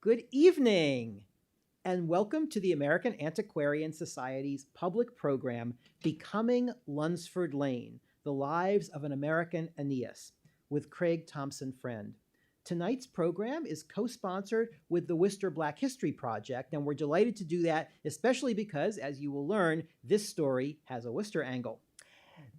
Good evening, and welcome to the American Antiquarian Society's public program, Becoming Lunsford Lane, The Lives of an American Aeneas, with Craig Thompson Friend. Tonight's program is co-sponsored with the Worcester Black History Project, and we're delighted to do that, especially because, as you will learn, this story has a Worcester angle.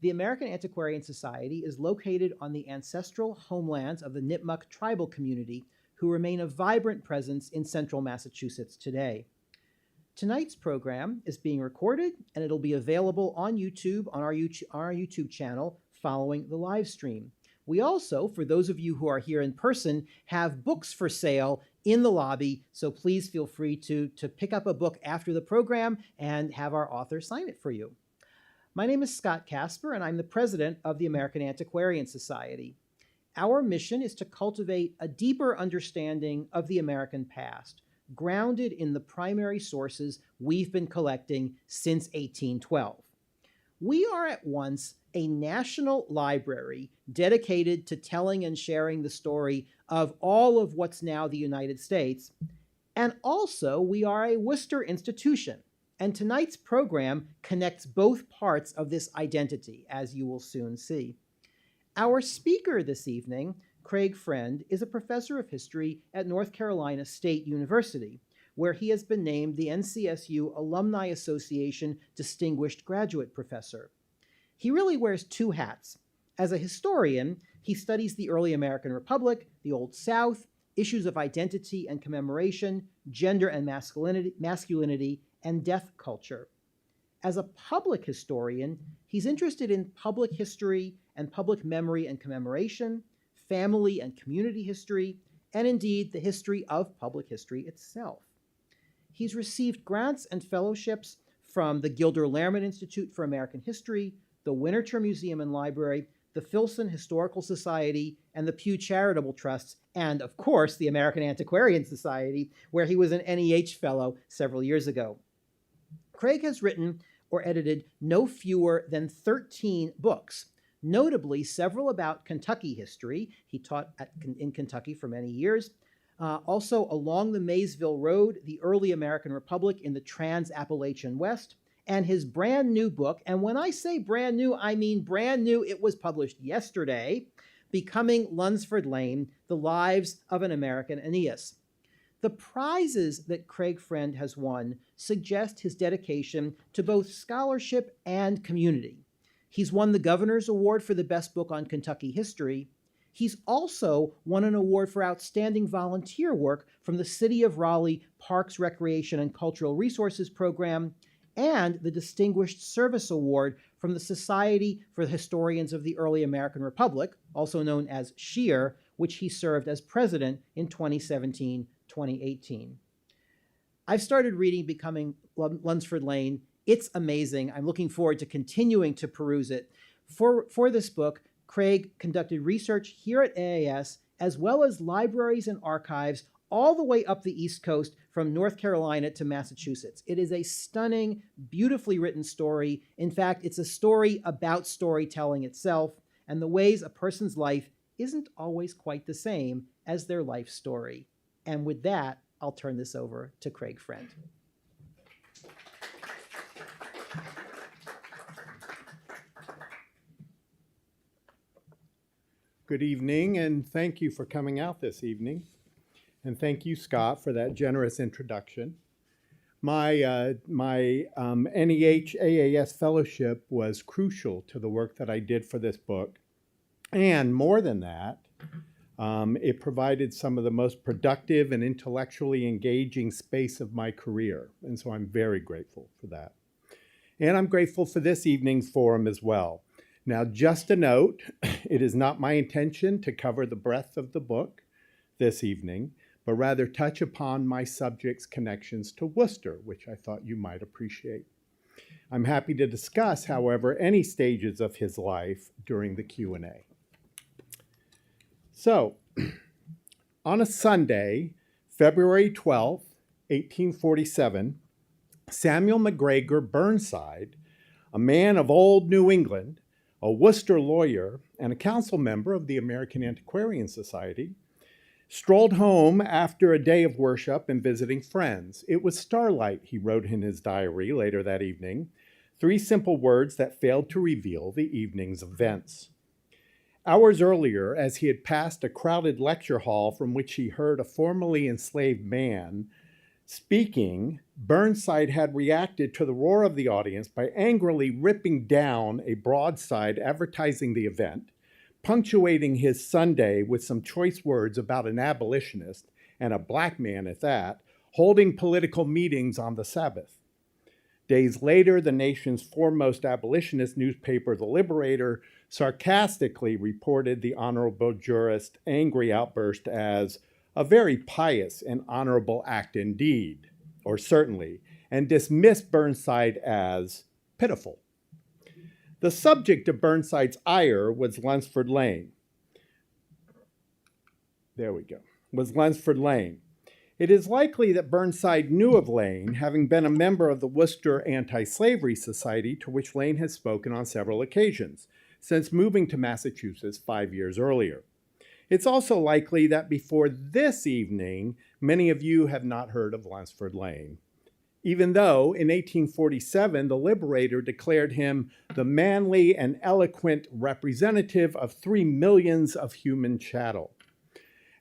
The American Antiquarian Society is located on the ancestral homelands of the Nipmuc tribal community, who remain a vibrant presence in central Massachusetts today. Tonight's program is being recorded, and it'll be available on YouTube, on our YouTube channel, following the live stream. We also, for those of you who are here in person, have books for sale in the lobby, so please feel free to pick up a book after the program and have our author sign it for you. My name is Scott Casper, and I'm the president of the American Antiquarian Society. Our mission is to cultivate a deeper understanding of the American past, grounded in the primary sources we've been collecting since 1812. We are at once a national library dedicated to telling and sharing the story of all of what's now the United States, and also we are a Worcester institution, and tonight's program connects both parts of this identity, as you will soon see. Our speaker this evening, Craig Friend, is a professor of history at North Carolina State University, where he has been named the NCSU Alumni Association Distinguished Graduate Professor. He really wears two hats. As a historian, he studies the early American Republic, the Old South, issues of identity and commemoration, gender and masculinity, and death culture. As a public historian, he's interested in public history and public memory and commemoration, family and community history, and indeed the history of public history itself. He's received grants and fellowships from the Gilder Lehrman Institute for American History, the Winterthur Museum and Library, the Filson Historical Society, and the Pew Charitable Trusts, and of course the American Antiquarian Society, where he was an NEH Fellow several years ago. Craig has written or edited no fewer than 13 books, notably several about Kentucky history. He taught in Kentucky for many years. Also, Along the Maysville Road, the Early American Republic in the Trans-Appalachian West, and his brand new book, and when I say brand new, I mean brand new, it was published yesterday, Becoming Lunsford Lane, The Lives of an American Aeneas. The prizes that Craig Friend has won suggest his dedication to both scholarship and community. He's won the Governor's Award for the Best Book on Kentucky History. He's also won an award for outstanding volunteer work from the City of Raleigh Parks, Recreation, and Cultural Resources Program, and the Distinguished Service Award from the Society for the Historians of the Early American Republic, also known as SHEAR, which he served as president in 2017-2018. I've started reading Becoming Lunsford Lane. It's amazing. I'm looking forward to continuing to peruse it. For this book, Craig conducted research here at AAS, as well as libraries and archives all the way up the East Coast from North Carolina to Massachusetts. It is a stunning, beautifully written story. In fact, it's a story about storytelling itself and the ways a person's life isn't always quite the same as their life story. And with that, I'll turn this over to Craig Friend. Good evening, and thank you for coming out this evening. And thank you, Scott, for that generous introduction. My NEH AAS fellowship was crucial to the work that I did for this book. And more than that, it provided some of the most productive and intellectually engaging space of my career. And so I'm very grateful for that. And I'm grateful for this evening's forum as well. Now, just a note, it is not my intention to cover the breadth of the book this evening, but rather touch upon my subject's connections to Worcester, which I thought you might appreciate. I'm happy to discuss, however, any stages of his life during the Q&A. So, on a Sunday, February 12th, 1847, Samuel McGregor Burnside, a man of old New England, a Worcester lawyer, and a council member of the American Antiquarian Society, Strolled home after a day of worship and visiting friends. It was starlight, he wrote in his diary later that evening. 3 simple words that failed to reveal the evening's events. Hours earlier, as he had passed a crowded lecture hall from which he heard a formerly enslaved man speaking, Burnside had reacted to the roar of the audience by angrily ripping down a broadside advertising the event, punctuating his Sunday with some choice words about an abolitionist, and a black man at that, holding political meetings on the Sabbath. Days later, the nation's foremost abolitionist newspaper, The Liberator, sarcastically reported the honorable jurist's angry outburst as a very pious and honorable act indeed, or certainly, and dismissed Burnside as pitiful. The subject of Burnside's ire was Lunsford Lane. Was Lunsford Lane. It is likely that Burnside knew of Lane, having been a member of the Worcester Anti-Slavery Society, to which Lane has spoken on several occasions, since moving to Massachusetts 5 years earlier. It's also likely that before this evening, many of you have not heard of Lunsford Lane, even though in 1847, the Liberator declared him the manly and eloquent representative of 3 millions of human chattel.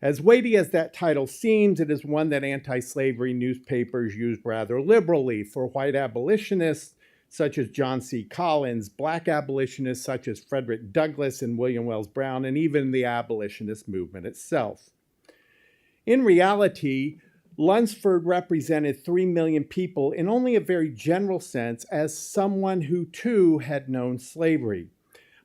As weighty as that title seems, it is one that anti-slavery newspapers used rather liberally for white abolitionists such as John C. Collins, black abolitionists such as Frederick Douglass and William Wells Brown, and even the abolitionist movement itself. In reality, Lunsford represented 3 million people in only a very general sense as someone who too had known slavery.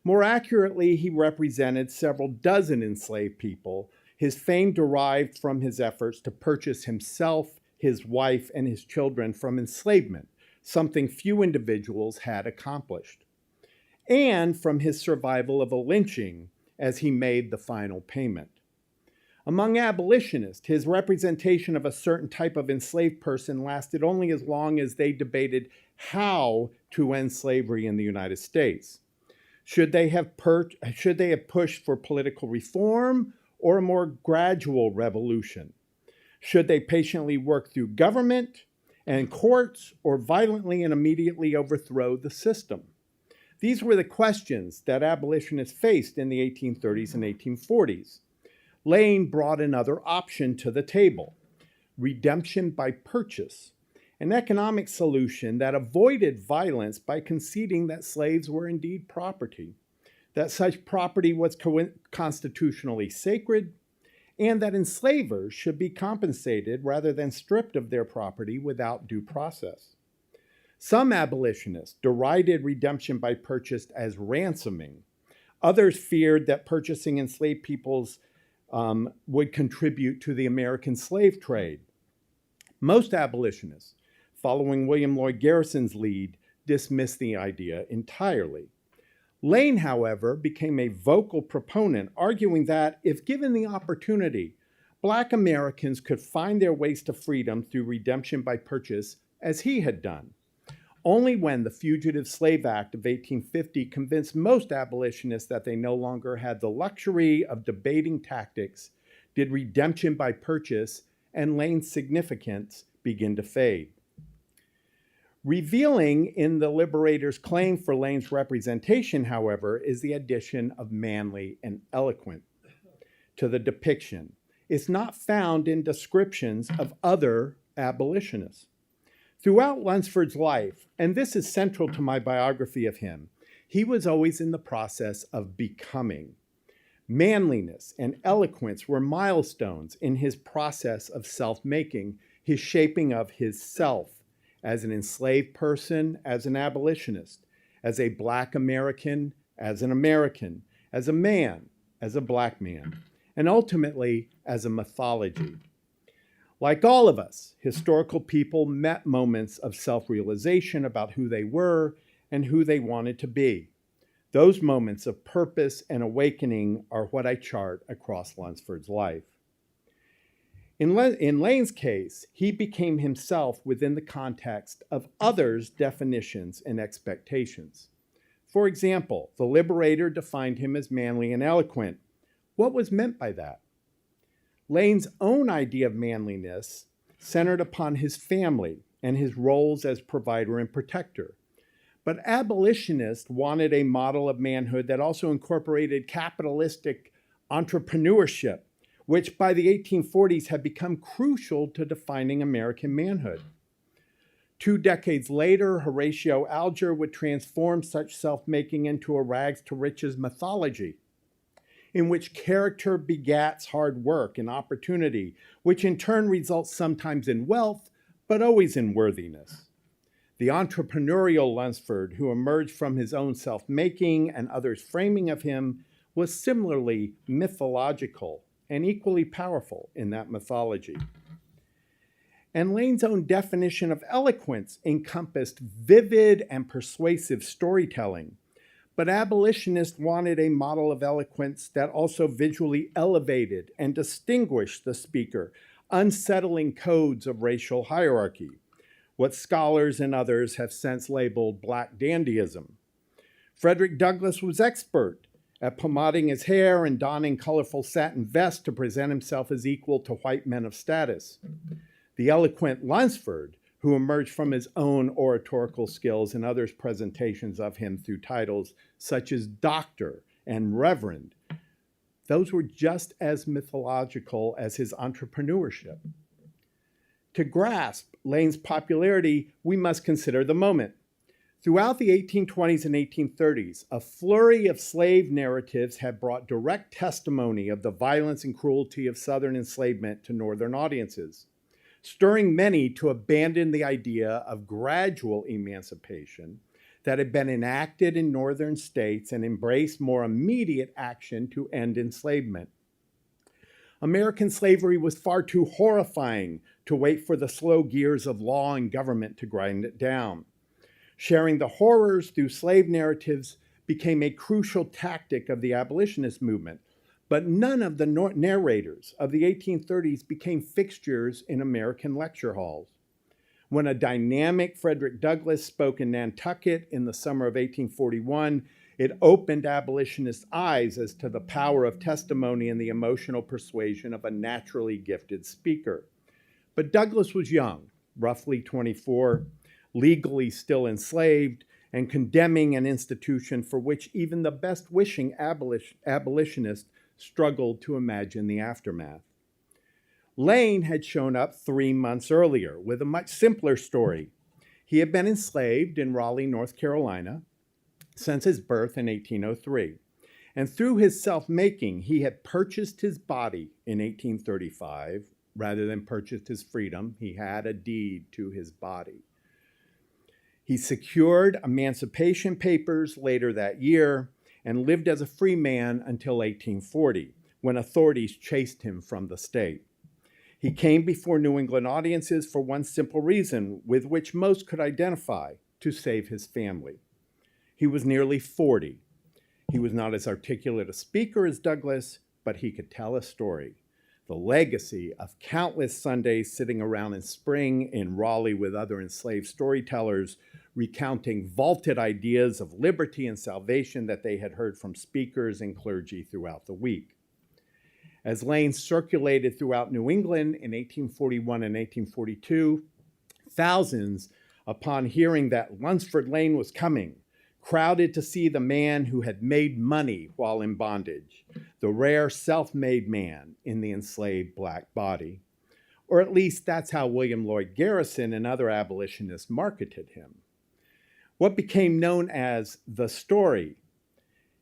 More accurately, he represented several dozen enslaved people. His fame derived from his efforts to purchase himself, his wife, and his children from enslavement, something few individuals had accomplished, and from his survival of a lynching as he made the final payment. Among abolitionists, his representation of a certain type of enslaved person lasted only as long as they debated how to end slavery in the United States. Should they have pushed for political reform or a more gradual revolution? Should they patiently work through government and courts, or violently and immediately overthrow the system? These were the questions that abolitionists faced in the 1830s and 1840s. Lane brought another option to the table: redemption by purchase, an economic solution that avoided violence by conceding that slaves were indeed property, that such property was constitutionally sacred, and that enslavers should be compensated rather than stripped of their property without due process. Some abolitionists derided redemption by purchase as ransoming. Others feared that purchasing enslaved peoples would contribute to the American slave trade. Most abolitionists, following William Lloyd Garrison's lead, dismissed the idea entirely. Lane, however, became a vocal proponent, arguing that if given the opportunity, Black Americans could find their ways to freedom through redemption by purchase, as he had done. Only when the Fugitive Slave Act of 1850 convinced most abolitionists that they no longer had the luxury of debating tactics did redemption by purchase and Lane's significance begin to fade. Revealing in the Liberator's claim for Lane's representation, however, is the addition of manly and eloquent to the depiction. It's not found in descriptions of other abolitionists. Throughout Lunsford's life, and this is central to my biography of him, he was always in the process of becoming. Manliness and eloquence were milestones in his process of self-making, his shaping of his self as an enslaved person, as an abolitionist, as a Black American, as an American, as a man, as a Black man, and ultimately as a mythology. Like all of us, historical people met moments of self-realization about who they were and who they wanted to be. Those moments of purpose and awakening are what I chart across Lunsford's life. In Lane's case, he became himself within the context of others' definitions and expectations. For example, the Liberator defined him as manly and eloquent. What was meant by that? Lane's own idea of manliness centered upon his family and his roles as provider and protector. But abolitionists wanted a model of manhood that also incorporated capitalistic entrepreneurship, which by the 1840s had become crucial to defining American manhood. 2 decades later, Horatio Alger would transform such self-making into a rags-to-riches mythology, in which character begats hard work and opportunity, which in turn results sometimes in wealth, but always in worthiness. The entrepreneurial Lunsford, who emerged from his own self-making and others' framing of him, was similarly mythological and equally powerful in that mythology. And Lane's own definition of eloquence encompassed vivid and persuasive storytelling. But abolitionists wanted a model of eloquence that also visually elevated and distinguished the speaker, unsettling codes of racial hierarchy, what scholars and others have since labeled Black dandyism. Frederick Douglass was expert at pomading his hair and donning colorful satin vests to present himself as equal to white men of status. The eloquent Lunsford, who emerged from his own oratorical skills and others' presentations of him through titles such as Doctor and Reverend, those were just as mythological as his entrepreneurship. To grasp Lane's popularity, we must consider the moment. Throughout the 1820s and 1830s, a flurry of slave narratives had brought direct testimony of the violence and cruelty of Southern enslavement to Northern audiences, stirring many to abandon the idea of gradual emancipation that had been enacted in Northern states and embrace more immediate action to end enslavement. American slavery was far too horrifying to wait for the slow gears of law and government to grind it down. Sharing the horrors through slave narratives became a crucial tactic of the abolitionist movement, but none of the narrators of the 1830s became fixtures in American lecture halls. When a dynamic Frederick Douglass spoke in Nantucket in the summer of 1841, it opened abolitionists' eyes as to the power of testimony and the emotional persuasion of a naturally gifted speaker. But Douglass was young, roughly 24, legally still enslaved, and condemning an institution for which even the best-wishing abolitionists struggled to imagine the aftermath. Lane had shown up 3 months earlier with a much simpler story. He had been enslaved in Raleigh, North Carolina, since his birth in 1803. And through his self-making, he had purchased his body in 1835. Rather than purchased his freedom, he had a deed to his body. He secured emancipation papers later that year and lived as a free man until 1840, when authorities chased him from the state. He came before New England audiences for one simple reason, with which most could identify: to save his family. He was nearly 40. He was not as articulate a speaker as Douglass, but he could tell a story. The legacy of countless Sundays sitting around in spring in Raleigh with other enslaved storytellers, recounting vaulted ideas of liberty and salvation that they had heard from speakers and clergy throughout the week. As Lane circulated throughout New England in 1841 and 1842, thousands, upon hearing that Lunsford Lane was coming, crowded to see the man who had made money while in bondage, the rare self-made man in the enslaved black body. Or at least that's how William Lloyd Garrison and other abolitionists marketed him. What became known as the story,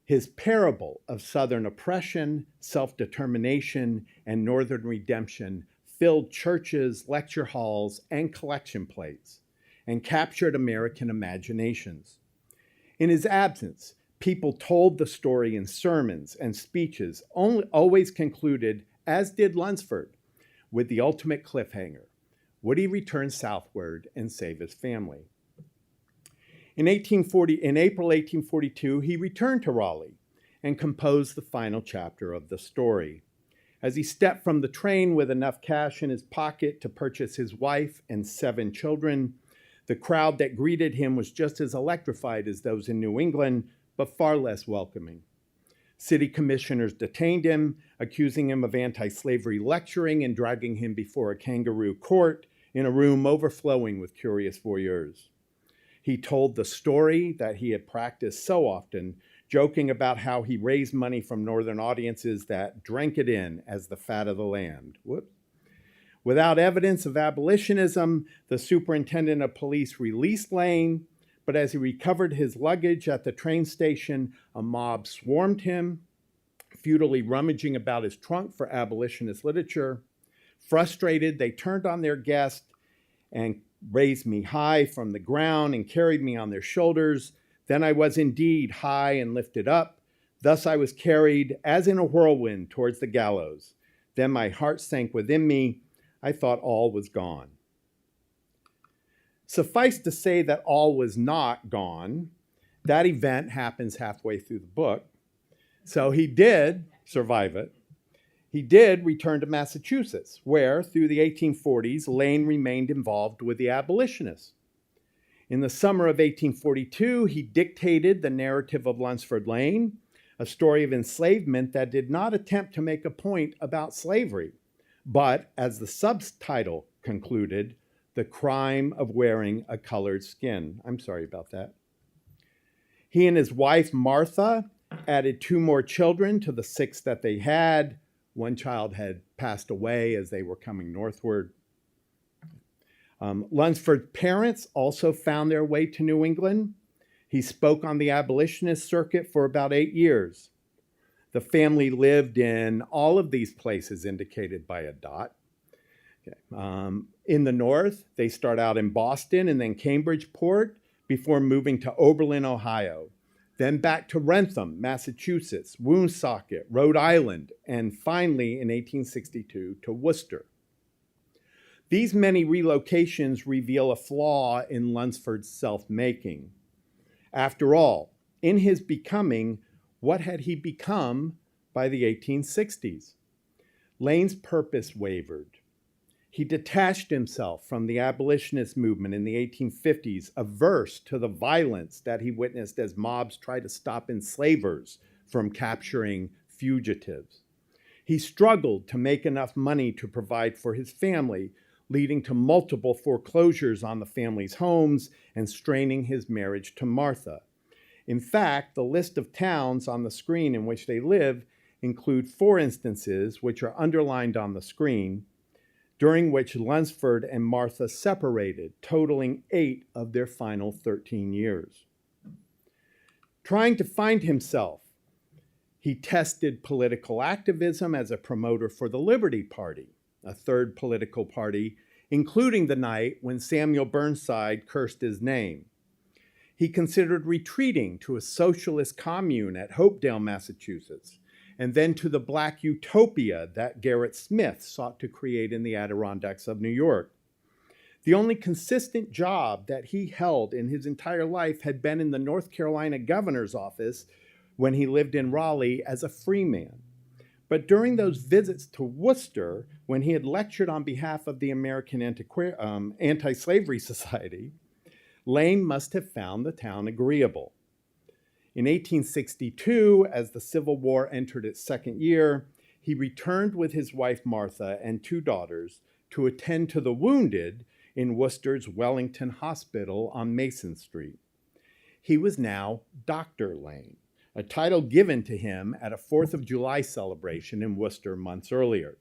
his parable of Southern oppression, self-determination, and Northern redemption, filled churches, lecture halls, and collection plates, and captured American imaginations. In his absence, people told the story in sermons and speeches, always concluded, as did Lunsford, with the ultimate cliffhanger: would he return southward and save his family? In April 1842, he returned to Raleigh and composed the final chapter of the story. As he stepped from the train with enough cash in his pocket to purchase his wife and 7 children, the crowd that greeted him was just as electrified as those in New England, but far less welcoming. City commissioners detained him, accusing him of anti-slavery lecturing and dragging him before a kangaroo court in a room overflowing with curious voyeurs. He told the story that he had practiced so often, joking about how he raised money from Northern audiences that drank it in as the fat of the land. Whoops. Without evidence of abolitionism, the superintendent of police released Lane, but as he recovered his luggage at the train station, a mob swarmed him, futilely rummaging about his trunk for abolitionist literature. Frustrated, they turned on their guest and raised me high from the ground and carried me on their shoulders. Then I was indeed high and lifted up. Thus I was carried as in a whirlwind towards the gallows. Then my heart sank within me. I thought all was gone. Suffice to say that all was not gone. That event happens halfway through the book. So he did survive it. He did return to Massachusetts, where through the 1840s, Lane remained involved with the abolitionists. In the summer of 1842, he dictated the narrative of Lunsford Lane, a story of enslavement that did not attempt to make a point about slavery, but, as the subtitle concluded, the crime of wearing a colored skin. I'm sorry about that. He and his wife, Martha, added 2 more children to the 6 that they had. One child had passed away as they were coming northward. Lunsford's parents also found their way to New England. He spoke on the abolitionist circuit for about 8 years. The family lived in all of these places indicated by a dot. Okay. In the north, they start out in Boston and then Cambridgeport before moving to Oberlin, Ohio. Then back to Wrentham, Massachusetts, Woonsocket, Rhode Island, and finally in 1862 to Worcester. These many relocations reveal a flaw in Lunsford's self-making. After all, in his becoming, what had he become by the 1860s? Lane's purpose wavered. He detached himself from the abolitionist movement in the 1850s, averse to the violence that he witnessed as mobs tried to stop enslavers from capturing fugitives. He struggled to make enough money to provide for his family, leading to multiple foreclosures on the family's homes and straining his marriage to Martha. In fact, the list of towns on the screen in which they live include 4 instances, which are underlined on the screen, during which Lunsford and Martha separated, totaling 8 of their final 13 years. Trying to find himself, he tested political activism as a promoter for the Liberty Party, a third political party, including the night when Samuel Burnside cursed his name. He considered retreating to a socialist commune at Hopedale, Massachusetts, and then to the Black utopia that Gerrit Smith sought to create in the Adirondacks of New York. The only consistent job that he held in his entire life had been in the North Carolina governor's office when he lived in Raleigh as a freeman. But during those visits to Worcester, when he had lectured on behalf of the American Anti-Slavery Society, Lane must have found the town agreeable. In 1862, as the Civil War entered its second year, he returned with his wife Martha and 2 daughters to attend to the wounded in Worcester's Wellington Hospital on Mason Street. He was now Dr. Lane, a title given to him at a 4th of July celebration in Worcester months earlier.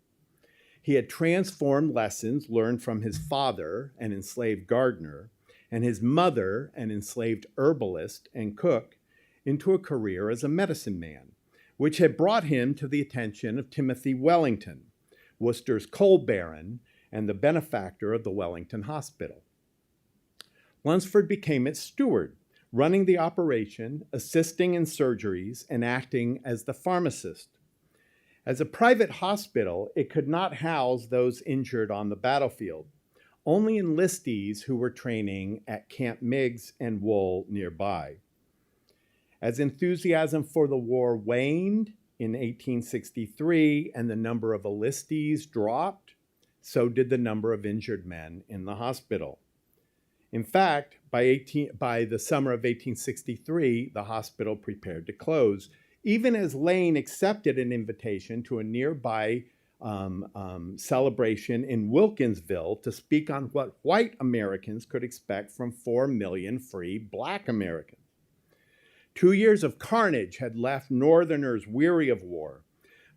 He had transformed lessons learned from his father, an enslaved gardener, and his mother, an enslaved herbalist and cook, into a career as a medicine man, which had brought him to the attention of Timothy Wellington, Worcester's coal baron and the benefactor of the Wellington Hospital. Lunsford became its steward, running the operation, assisting in surgeries, and acting as the pharmacist. As a private hospital, it could not house those injured on the battlefield, only enlistees who were training at Camp Meigs and Wool nearby. As enthusiasm for the war waned in 1863 and the number of enlistees dropped, so did the number of injured men in the hospital. In fact, by the summer of 1863, the hospital prepared to close, even as Lane accepted an invitation to a nearby celebration in Wilkinsville to speak on what white Americans could expect from 4 million free Black Americans. 2 years of carnage had left Northerners weary of war,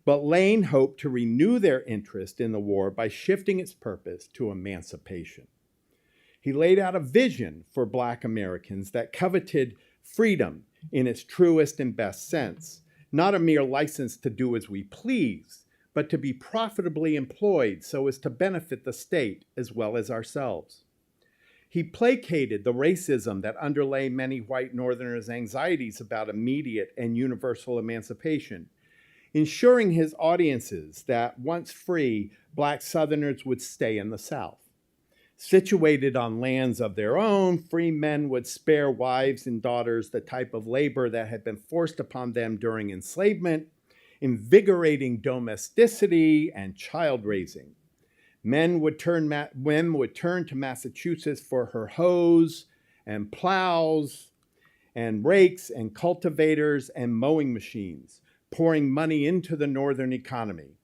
but Lane hoped to renew their interest in the war by shifting its purpose to emancipation. He laid out a vision for Black Americans that coveted freedom in its truest and best sense, not a mere license to do as we please, but to be profitably employed so as to benefit the state as well as ourselves. He placated the racism that underlay many white Northerners' anxieties about immediate and universal emancipation, ensuring his audiences that once free, Black Southerners would stay in the South. Situated on lands of their own, free men would spare wives and daughters the type of labor that had been forced upon them during enslavement, invigorating domesticity and child raising. Men would turn to Massachusetts for her hoes and plows and rakes and cultivators and mowing machines, pouring money into the Northern economy.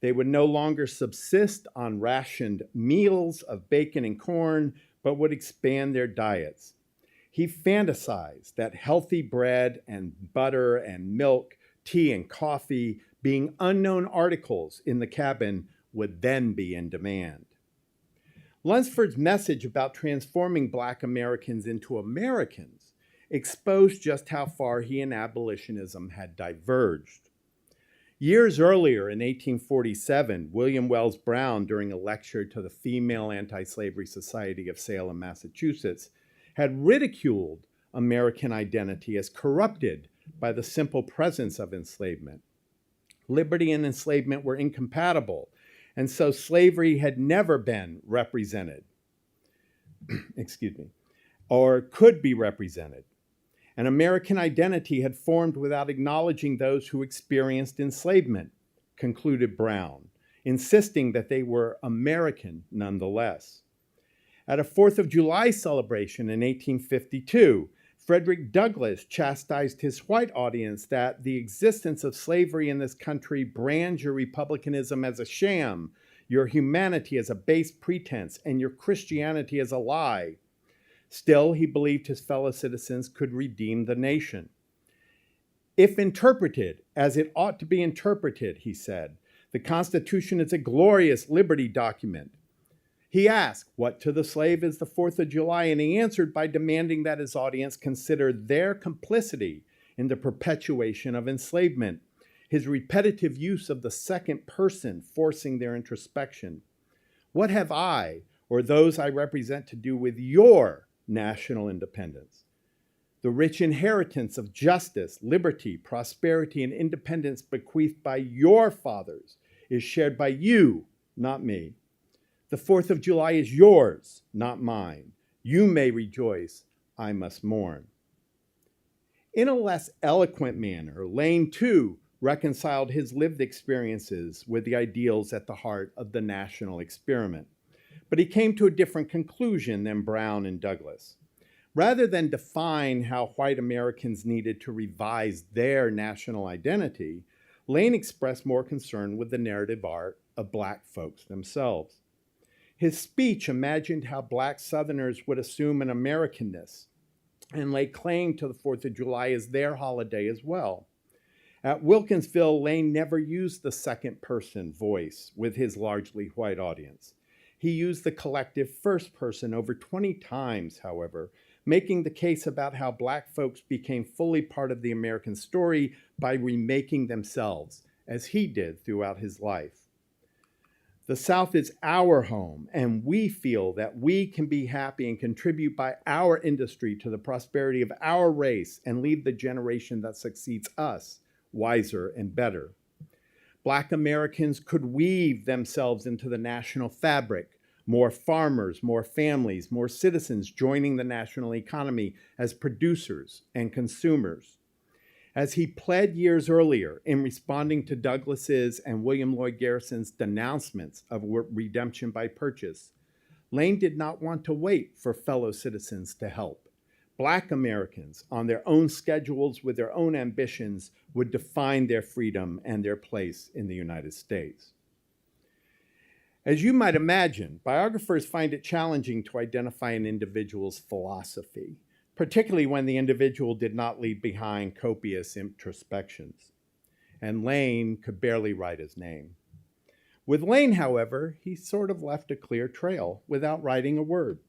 They would no longer subsist on rationed meals of bacon and corn, but would expand their diets. He fantasized that healthy bread and butter and milk, tea and coffee, being unknown articles in the cabin, would then be in demand. Lunsford's message about transforming Black Americans into Americans exposed just how far he and abolitionism had diverged. Years earlier, in 1847, William Wells Brown, during a lecture to the Female Anti-Slavery Society of Salem, Massachusetts, had ridiculed American identity as corrupted by the simple presence of enslavement. Liberty and enslavement were incompatible, and so slavery had never been represented, or could be represented. An American identity had formed without acknowledging those who experienced enslavement, concluded Brown, insisting that they were American nonetheless. At a 4th of July celebration in 1852, Frederick Douglass chastised his white audience that the existence of slavery in this country brands your republicanism as a sham, your humanity as a base pretense, and your Christianity as a lie. Still, he believed his fellow citizens could redeem the nation. If interpreted as it ought to be interpreted, he said, the Constitution is a glorious liberty document. He asked, what to the slave is the 4th of July? And he answered by demanding that his audience consider their complicity in the perpetuation of enslavement, his repetitive use of the second person forcing their introspection. What have I, or those I represent, to do with your national independence? The rich inheritance of justice, liberty, prosperity, and independence bequeathed by your fathers is shared by you, not me. The 4th of July is yours, not mine. You may rejoice, I must mourn. In a less eloquent manner, Lane, too, reconciled his lived experiences with the ideals at the heart of the national experiment. But he came to a different conclusion than Brown and Douglass. Rather than define how white Americans needed to revise their national identity, Lane expressed more concern with the narrative art of Black folks themselves. His speech imagined how Black Southerners would assume an Americanness and lay claim to the 4th of July as their holiday as well. At Wilkinsville, Lane never used the second-person voice with his largely white audience. He used the collective first person over 20 times, however, making the case about how Black folks became fully part of the American story by remaking themselves, as he did throughout his life. The South is our home, and we feel that we can be happy and contribute by our industry to the prosperity of our race and leave the generation that succeeds us wiser and better. Black Americans could weave themselves into the national fabric, more farmers, more families, more citizens joining the national economy as producers and consumers. As he pled years earlier in responding to Douglass's and William Lloyd Garrison's denouncements of redemption by purchase, Lane did not want to wait for fellow citizens to help, Black Americans, on their own schedules with their own ambitions, would define their freedom and their place in the United States. As you might imagine, biographers find it challenging to identify an individual's philosophy, particularly when the individual did not leave behind copious introspections. And Lane could barely write his name. With Lane, however, he sort of left a clear trail without writing a word.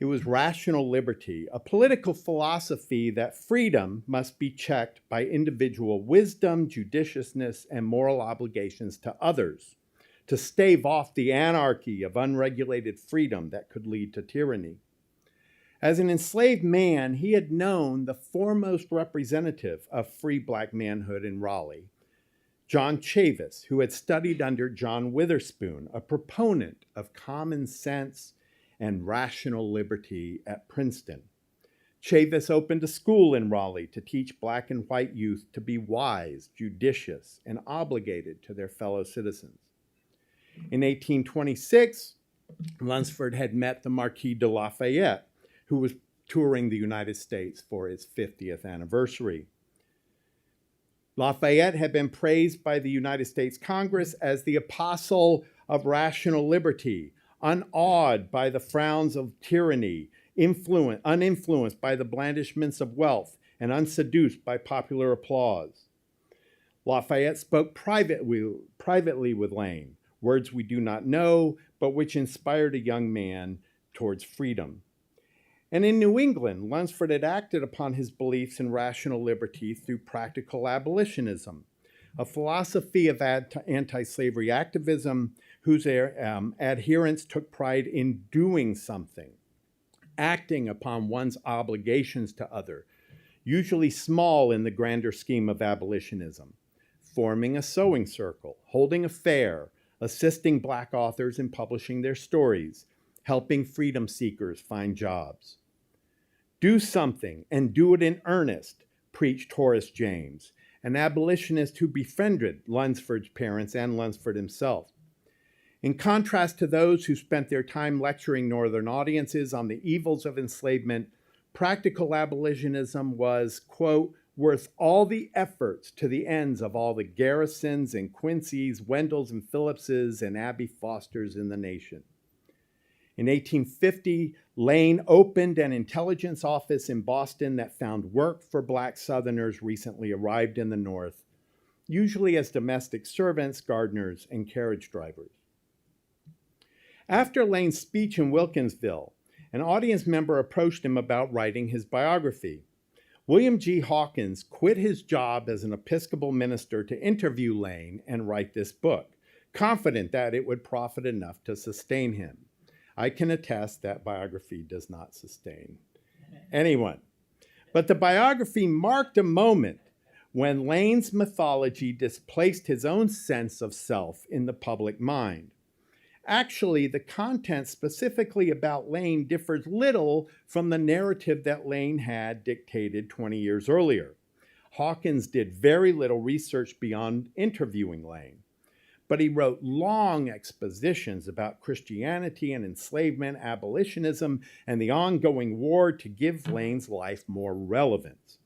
It was rational liberty, a political philosophy that freedom must be checked by individual wisdom, judiciousness, and moral obligations to others, to stave off the anarchy of unregulated freedom that could lead to tyranny. As an enslaved man, he had known the foremost representative of free Black manhood in Raleigh, John Chavis, who had studied under John Witherspoon, a proponent of common sense and rational liberty at Princeton. Chavis opened a school in Raleigh to teach Black and white youth to be wise, judicious, and obligated to their fellow citizens. In 1826, Lunsford had met the Marquis de Lafayette, who was touring the United States for his 50th anniversary. Lafayette had been praised by the United States Congress as the apostle of rational liberty, unawed by the frowns of tyranny, uninfluenced by the blandishments of wealth, and unseduced by popular applause. Lafayette spoke privately with Lane, words we do not know, but which inspired a young man towards freedom. And in New England, Lunsford had acted upon his beliefs in rational liberty through practical abolitionism, a philosophy of anti-slavery activism whose adherents took pride in doing something, acting upon one's obligations to others, usually small in the grander scheme of abolitionism, forming a sewing circle, holding a fair, assisting Black authors in publishing their stories, helping freedom seekers find jobs. Do something and do it in earnest, preached Horace James, an abolitionist who befriended Lunsford's parents and Lunsford himself. In contrast to those who spent their time lecturing Northern audiences on the evils of enslavement, practical abolitionism was, quote, worth all the efforts to the ends of all the Garrisons and Quincy's, Wendells and Phillipses and Abbie Fosters in the nation. In 1850, Lane opened an intelligence office in Boston that found work for Black Southerners recently arrived in the North, usually as domestic servants, gardeners, and carriage drivers. After Lane's speech in Wilkinsville, an audience member approached him about writing his biography. William G. Hawkins quit his job as an Episcopal minister to interview Lane and write this book, confident that it would profit enough to sustain him. I can attest that biography does not sustain anyone. But the biography marked a moment when Lane's mythology displaced his own sense of self in the public mind. Actually, the content specifically about Lane differs little from the narrative that Lane had dictated 20 years earlier. Hawkins did very little research beyond interviewing Lane, but he wrote long expositions about Christianity and enslavement, abolitionism, and the ongoing war to give Lane's life more relevance.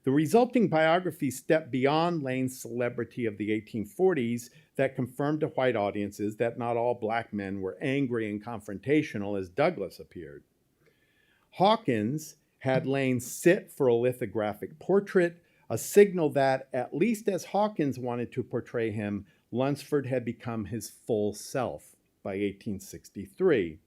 The resulting biography stepped beyond Lane's celebrity of the 1840s that confirmed to white audiences that not all Black men were angry and confrontational as Douglass appeared. Hawkins had Lane sit for a lithographic portrait, a signal that, at least as Hawkins wanted to portray him, Lunsford had become his full self by 1863.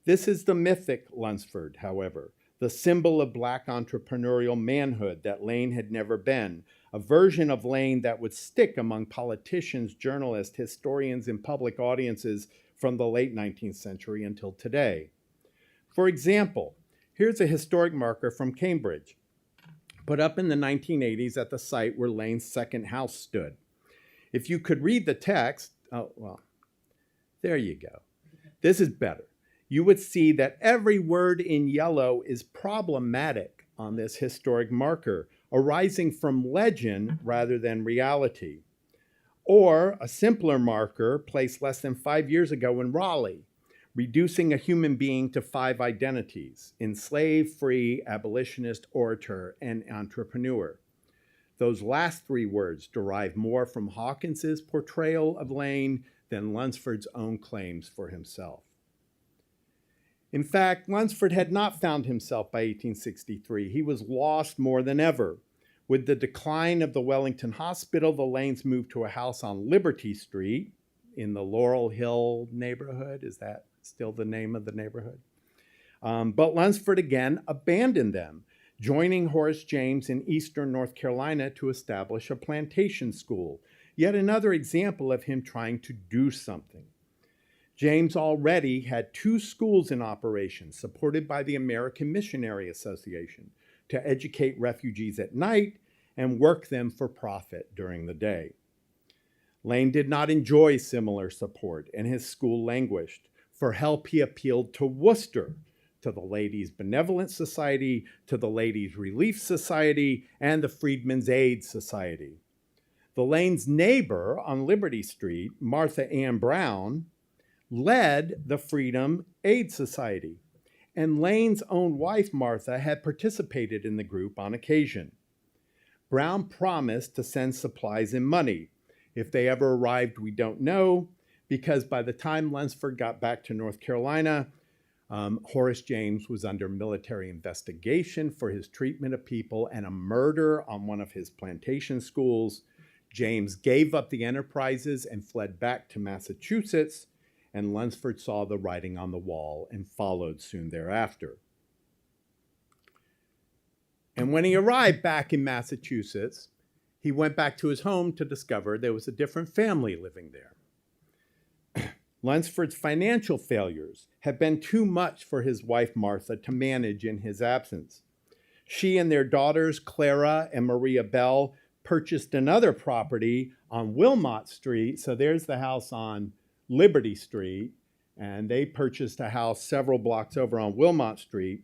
This is the mythic Lunsford, however, the symbol of Black entrepreneurial manhood that Lane had never been, a version of Lane that would stick among politicians, journalists, historians, and public audiences from the late 19th century until today. For example, here's a historic marker from Cambridge, put up in the 1980s at the site where Lane's second house stood. If you could read the text, oh, well, there you go. This is better. You would see that every word in yellow is problematic on this historic marker, arising from legend rather than reality. Or a simpler marker placed less than 5 years ago in Raleigh, reducing a human being to 5 identities: enslaved, free, abolitionist, orator, and entrepreneur. Those last 3 words derive more from Hawkins's portrayal of Lane than Lunsford's own claims for himself. In fact, Lunsford had not found himself by 1863. He was lost more than ever. With the decline of the Wellington Hospital, the Lanes moved to a house on Liberty Street in the Laurel Hill neighborhood. Is that still the name of the neighborhood? But Lunsford again abandoned them, joining Horace James in eastern North Carolina to establish a plantation school. Yet another example of him trying to do something. James already had 2 schools in operation, supported by the American Missionary Association, to educate refugees at night and work them for profit during the day. Lane did not enjoy similar support, and his school languished. For help, he appealed to Worcester, to the Ladies' Benevolent Society, to the Ladies' Relief Society, and the Freedmen's Aid Society. The Lanes' neighbor on Liberty Street, Martha Ann Brown, led the Freedom Aid Society, and Lane's own wife, Martha, had participated in the group on occasion. Brown promised to send supplies and money. If they ever arrived, we don't know, because by the time Lunsford got back to North Carolina, Horace James was under military investigation for his treatment of people and a murder on one of his plantation schools. James gave up the enterprises and fled back to Massachusetts, and Lunsford saw the writing on the wall and followed soon thereafter. And when he arrived back in Massachusetts, he went back to his home to discover there was a different family living there. Lunsford's financial failures had been too much for his wife Martha to manage in his absence. She and their daughters, Clara and Maria Bell, purchased another property on Wilmot Street. So there's the house on Liberty Street, and they purchased a house several blocks over on Wilmot Street.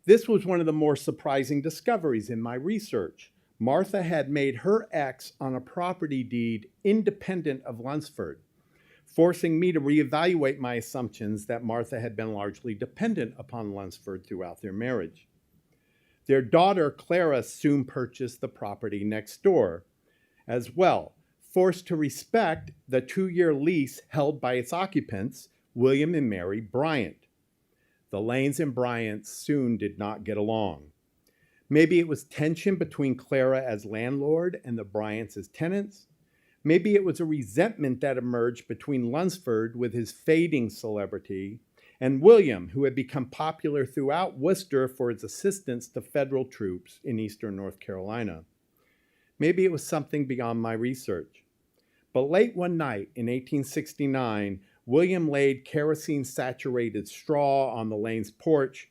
This was one of the more surprising discoveries in my research. Martha had made her ex on a property deed independent of Lunsford, forcing me to reevaluate my assumptions that Martha had been largely dependent upon Lunsford throughout their marriage. Their daughter, Clara, soon purchased the property next door as well, forced to respect the 2-year lease held by its occupants, William and Mary Bryant. The Lanes and Bryants soon did not get along. Maybe it was tension between Clara as landlord and the Bryants as tenants. Maybe it was a resentment that emerged between Lunsford, with his fading celebrity, and William, who had become popular throughout Worcester for his assistance to federal troops in eastern North Carolina. Maybe it was something beyond my research. But late one night in 1869, William laid kerosene-saturated straw on the Lanes' porch,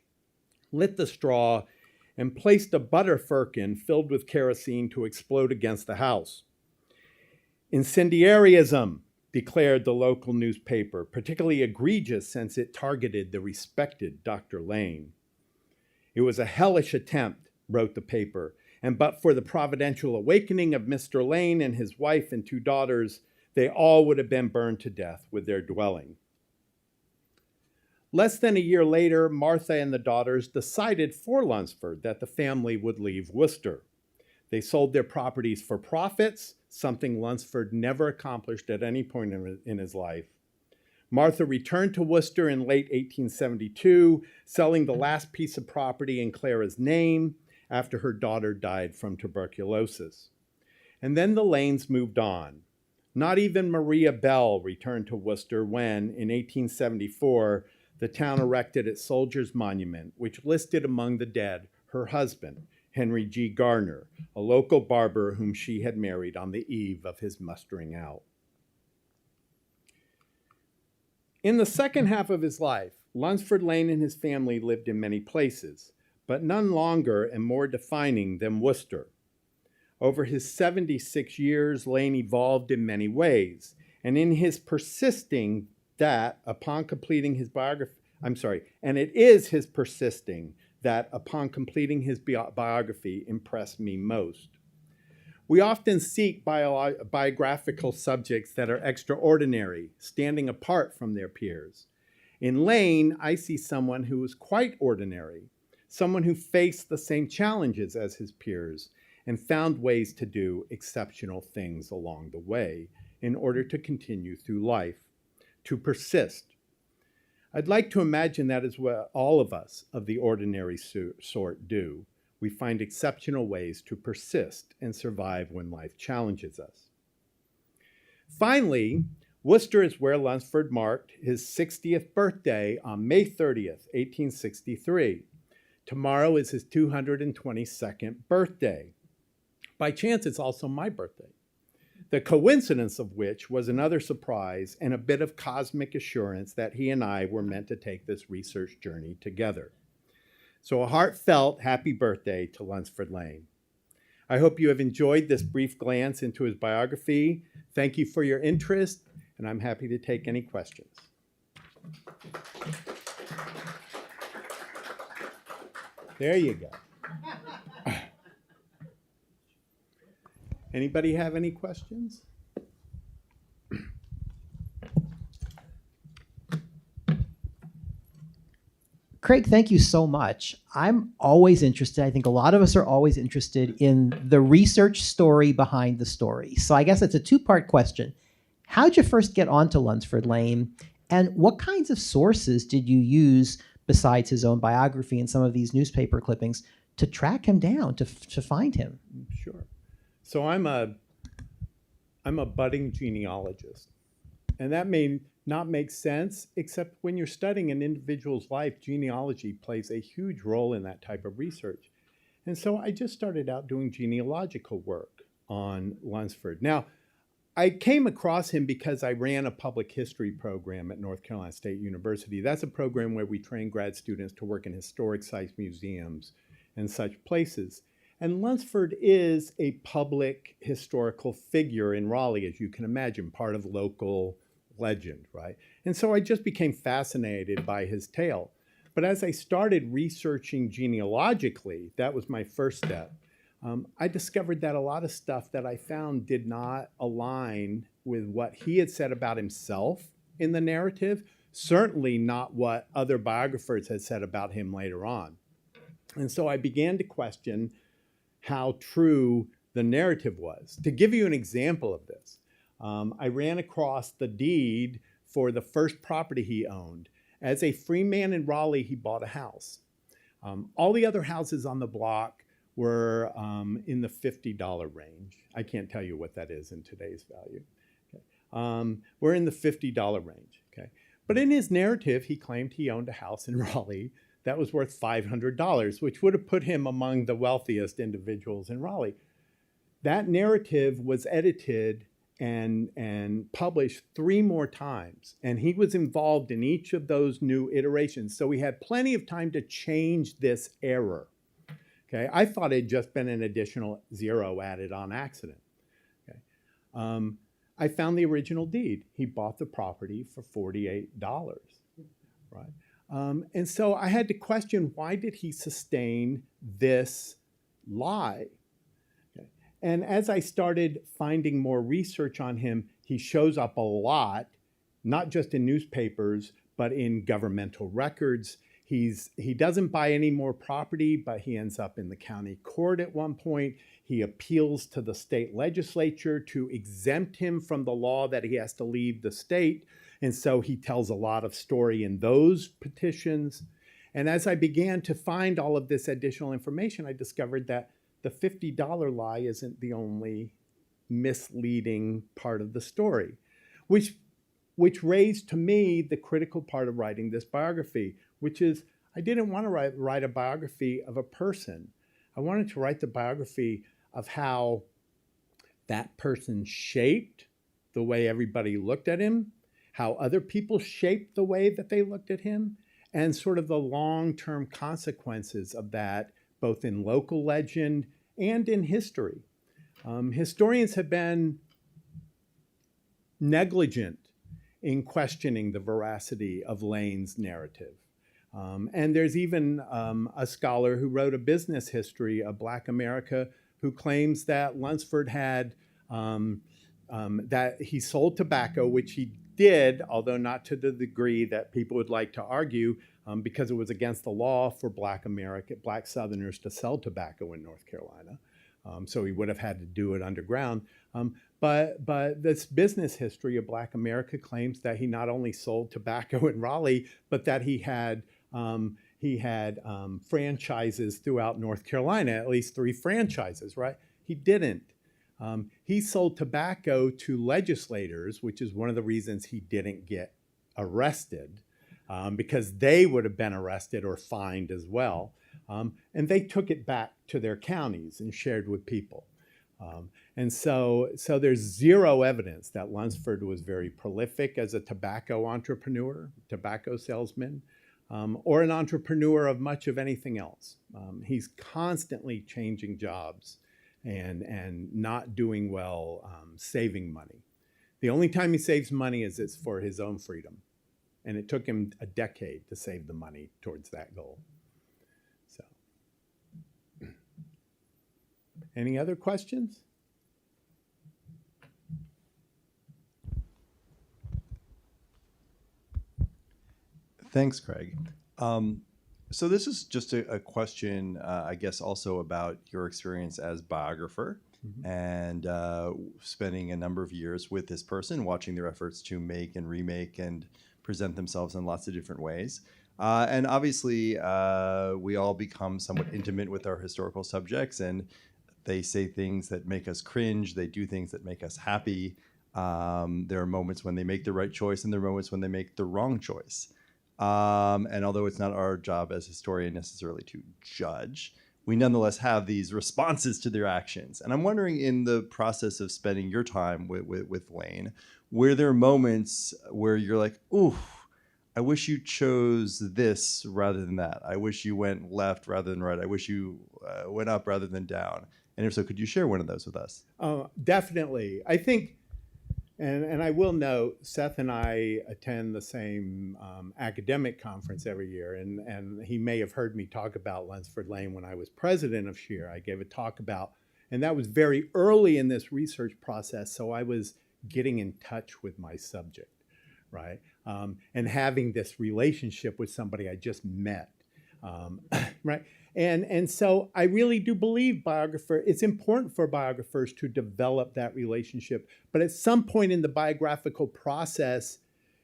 lit the straw, and placed a butter firkin filled with kerosene to explode against the house. Incendiarism, declared the local newspaper, particularly egregious since it targeted the respected Dr. Lane. It was a hellish attempt, wrote the paper, and but for the providential awakening of Mr. Lane and his wife and 2 daughters, they all would have been burned to death with their dwelling. Less than a year later, Martha and the daughters decided for Lunsford that the family would leave Worcester. They sold their properties for profits, something Lunsford never accomplished at any point in his life. Martha returned to Worcester in late 1872, selling the last piece of property in Clara's name after her daughter died from tuberculosis. And then the Lanes moved on. Not even Maria Bell returned to Worcester when, in 1874, the town erected its Soldiers' Monument, which listed among the dead her husband, Henry G. Garner, a local barber whom she had married on the eve of his mustering out. In the second half of his life, Lunsford Lane and his family lived in many places, but none longer and more defining than Worcester. Over his 76 years, Lane evolved in many ways, and in his persisting that upon completing his biography impressed me most. We often seek biographical subjects that are extraordinary, standing apart from their peers. In Lane, I see someone who was quite ordinary, someone who faced the same challenges as his peers and found ways to do exceptional things along the way in order to continue through life, to persist. I'd like to imagine that is what all of us of the ordinary sort do. We find exceptional ways to persist and survive when life challenges us. Finally, Worcester is where Lunsford marked his 60th birthday on May 30th, 1863. Tomorrow is his 222nd birthday. By chance, it's also my birthday. The coincidence of which was another surprise and a bit of cosmic assurance that he and I were meant to take this research journey together. So a heartfelt happy birthday to Lunsford Lane. I hope you have enjoyed this brief glance into his biography. Thank you for your interest, and I'm happy to take any questions. There you go. Anybody have any questions? Craig, thank you so much. I'm always interested. I think a lot of us are always interested in the research story behind the story. So I guess it's a two-part question. How'd you first get onto Lunsford Lane? And what kinds of sources did you use besides his own biography and some of these newspaper clippings to track him down, to find him? Sure. So I'm a budding genealogist. And that may not make sense, except when you're studying an individual's life, genealogy plays a huge role in that type of research. And so I just started out doing genealogical work on Lunsford. Now, I came across him because I ran a public history program at North Carolina State University. That's a program where we train grad students to work in historic sites, museums, and such places. And Lunsford is a public historical figure in Raleigh, as you can imagine, part of local legend, right? And so I just became fascinated by his tale. But as I started researching genealogically, that was my first step, I discovered that a lot of stuff that I found did not align with what he had said about himself in the narrative, certainly not what other biographers had said about him later on. And so I began to question how true the narrative was. To give you an example of this, I ran across the deed for the first property he owned. As a free man in Raleigh, he bought a house. All the other houses on the block were in the $50 range. I can't tell you what that is in today's value. Okay. We're in the $50 range. Okay. But in his narrative, he claimed he owned a house in Raleigh that was worth $500, which would have put him among the wealthiest individuals in Raleigh. That narrative was edited and published 3 more times, and he was involved in each of those new iterations. So we had plenty of time to change this error. Okay, I thought it had just been an additional 0 added on accident. Okay, I found the original deed. He bought the property for $48, right? And so I had to question, why did he sustain this lie? Okay. And as I started finding more research on him, he shows up a lot, not just in newspapers, but in governmental records. He doesn't buy any more property, but he ends up in the county court at one point. He appeals to the state legislature to exempt him from the law that he has to leave the state. And so he tells a lot of story in those petitions. And as I began to find all of this additional information, I discovered that the $50 lie isn't the only misleading part of the story, which raised to me the critical part of writing this biography, which is I didn't want to write a biography of a person. I wanted to write the biography of how that person shaped the way everybody looked at him, how other people shaped the way that they looked at him, and sort of the long-term consequences of that, both in local legend and in history. Historians have been negligent in questioning the veracity of Lane's narrative. And there's even a scholar who wrote a business history of Black America who claims that Lunsford had, that he sold tobacco, which he did, although not to the degree that people would like to argue, because it was against the law for black Southerners to sell tobacco in North Carolina. So he would have had to do it underground. But this business history of Black America claims that he not only sold tobacco in Raleigh, but that he had franchises throughout North Carolina, at least 3 franchises, right? He didn't. He sold tobacco to legislators, which is one of the reasons he didn't get arrested, because they would have been arrested or fined as well. And they took it back to their counties and shared with people. And so there's zero evidence that Lunsford was very prolific as a tobacco entrepreneur, tobacco salesman, or an entrepreneur of much of anything else. He's constantly changing jobs and not doing well saving money. The only time he saves money is it's for his own freedom. And it took him a decade to save the money towards that goal. So, any other questions? Thanks, Craig. So this is just a question, I guess, also about your experience as biographer and spending a number of years with this person, watching their efforts to make and remake and present themselves in lots of different ways. And obviously, we all become somewhat intimate with our historical subjects, and they say things that make us cringe. They do things that make us happy. There are moments when they make the right choice, and there are moments when they make the wrong choice. And although it's not our job as historian necessarily to judge, we nonetheless have these responses to their actions. And I'm wondering, in the process of spending your time with Lane, were there moments where you're like, ooh, I wish you chose this rather than that. I wish you went left rather than right. I wish you went up rather than down. And if so, could you share one of those with us? Definitely. I think, and I will note, Seth and I attend the same academic conference every year, and he may have heard me talk about Lunsford Lane when I was president of SHEAR. I gave a talk about, and that was very early in this research process, so I was getting in touch with my subject, right? And having this relationship with somebody I just met, right? And so I really do believe it's important for biographers to develop that relationship. But at some point in the biographical process,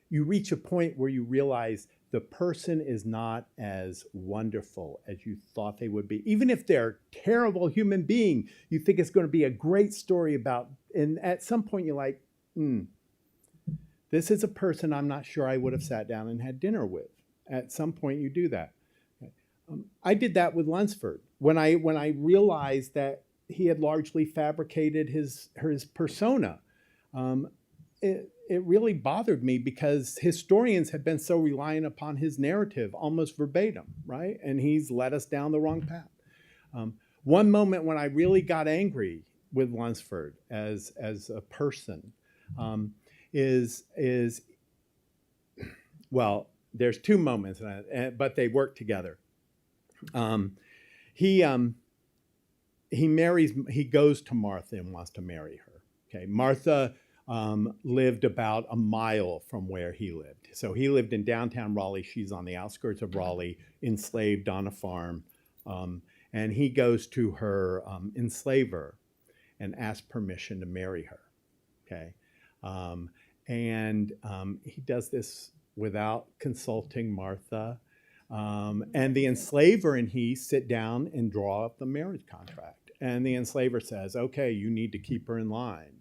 you reach a point where you realize the person is not as wonderful as you thought they would be. Even if they're a terrible human being, you think it's going to be a great story about, and at some point you're like, this is a person I'm not sure I would have sat down and had dinner with. At some point you do that. I did that with Lunsford when I realized that he had largely fabricated his persona. It really bothered me because historians have been so reliant upon his narrative, almost verbatim, right? And he's led us down the wrong path. One moment when I really got angry with Lunsford as a person is well, there's 2 moments, but they work together. He goes to Martha and wants to marry her. Okay, Martha lived about a mile from where he lived. So he lived in downtown Raleigh. She's on the outskirts of Raleigh, enslaved on a farm. And he goes to her enslaver and asks permission to marry her. Okay, and he does this without consulting Martha. And the enslaver and he sit down and draw up the marriage contract. And the enslaver says, okay, you need to keep her in line,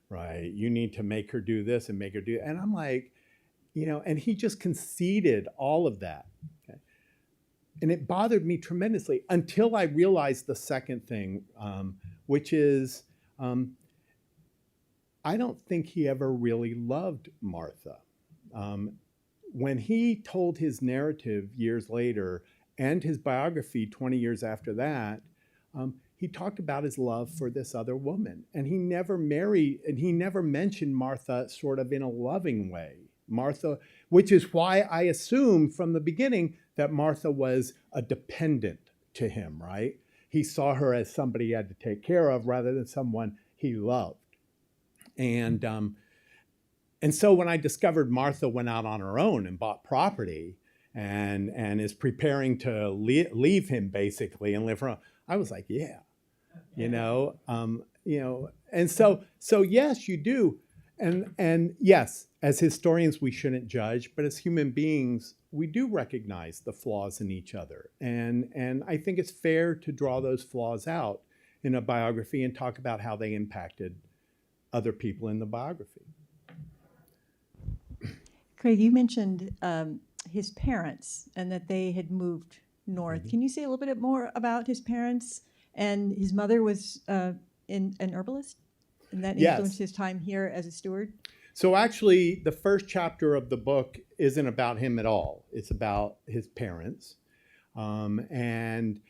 right? You need to make her do this and make her do that. And I'm like, and he just conceded all of that. Okay? And it bothered me tremendously until I realized the second thing, which is I don't think he ever really loved Martha. When he told his narrative years later and his biography 20 years after that, he talked about his love for this other woman. And he never married, and he never mentioned Martha sort of in a loving way. Martha, which is why I assumed from the beginning that Martha was a dependent to him, right? He saw her as somebody he had to take care of rather than someone he loved. And And so when I discovered Martha went out on her own and bought property and is preparing to leave him basically and live her own, I was like, yeah, you know, and so yes, you do. And yes, as historians, we shouldn't judge, but as human beings, we do recognize the flaws in each other. And I think it's fair to draw those flaws out in a biography and talk about how they impacted other people in the biography. Craig, you mentioned his parents and that they had moved north. Mm-hmm. Can you say a little bit more about his parents? And his mother was an herbalist, and that Yes. influenced his time here as a steward? So actually, the first chapter of the book isn't about him at all. It's about his parents. And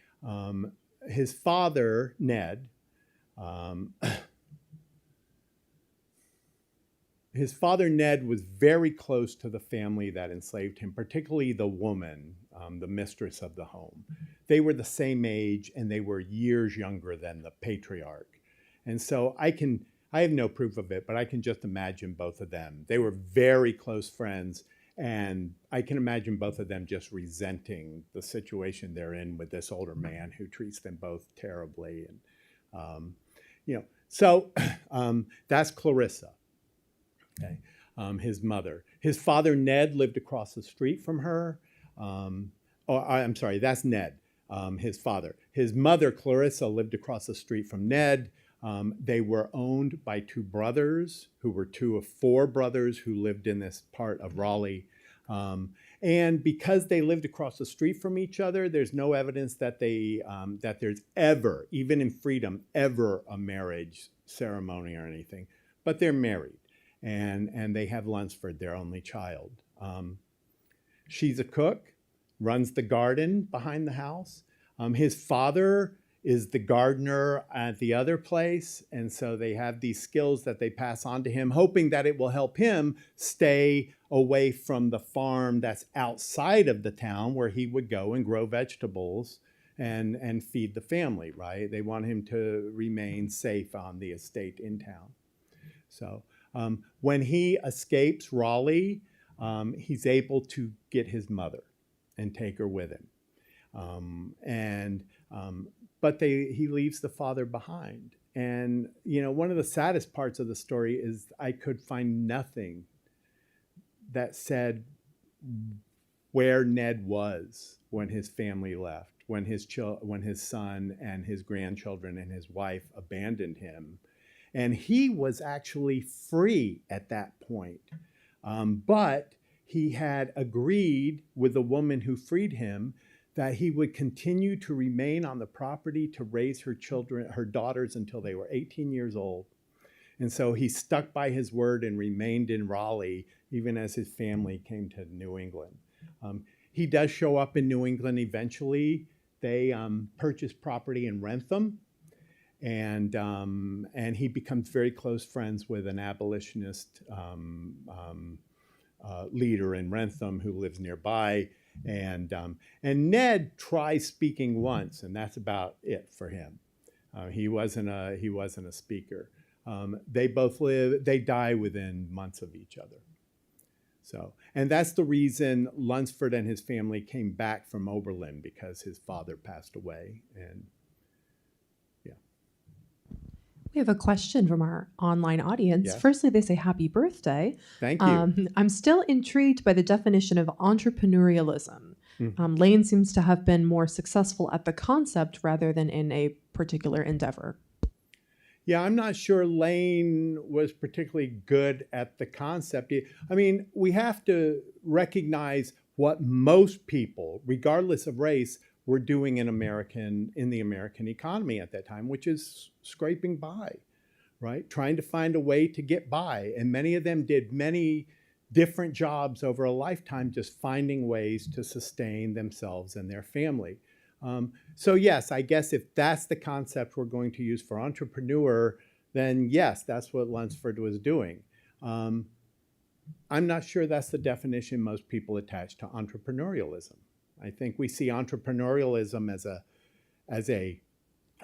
his father, Ned, his father, Ned, was very close to the family that enslaved him, particularly the woman, the mistress of the home. They were the same age and they were years younger than the patriarch. And so I have no proof of it, but I can just imagine both of them. They were very close friends, and I can imagine both of them just resenting the situation they're in with this older man who treats them both terribly. And, so that's Clarissa. Okay, his mother. His father, Ned, lived across the street from her. I'm sorry, that's Ned, his father. His mother, Clarissa, lived across the street from Ned. They were owned by two brothers who were two of four brothers who lived in this part of Raleigh. And because they lived across the street from each other, there's no evidence that that there's ever, even in freedom, ever a marriage ceremony or anything. But they're married. And they have Lunsford, their only child. She's a cook, runs the garden behind the house. His father is the gardener at the other place, and so they have these skills that they pass on to him, hoping that it will help him stay away from the farm that's outside of the town where he would go and grow vegetables and feed the family, right? They want him to remain safe on the estate in town. So when he escapes Raleigh, he's able to get his mother and take her with him. But he leaves the father behind. And, one of the saddest parts of the story is I could find nothing that said where Ned was when his family left, when his son and his grandchildren and his wife abandoned him. And he was actually free at that point. But he had agreed with the woman who freed him that he would continue to remain on the property to raise her daughters until they were 18 years old. And so he stuck by his word and remained in Raleigh, even as his family came to New England. He does show up in New England eventually. They purchase property in Wrentham, and he becomes very close friends with an abolitionist leader in Wrentham who lives nearby. And Ned tries speaking once, and that's about it for him. He wasn't a speaker. They die within months of each other. So, and that's the reason Lunsford and his family came back from Oberlin, because his father passed away. And we have a question from our online audience. Yes. Firstly, they say happy birthday. Thank you. I'm still intrigued by the definition of entrepreneurialism. Mm. Lane seems to have been more successful at the concept rather than in a particular endeavor. Yeah, I'm not sure Lane was particularly good at the concept. I mean, we have to recognize what most people, regardless of race, were doing in the American economy at that time, which is scraping by, right? Trying to find a way to get by. And many of them did many different jobs over a lifetime, just finding ways to sustain themselves and their family. So yes, I guess if that's the concept we're going to use for entrepreneur, then yes, that's what Lunsford was doing. I'm not sure that's the definition most people attach to entrepreneurialism. I think we see entrepreneurialism as a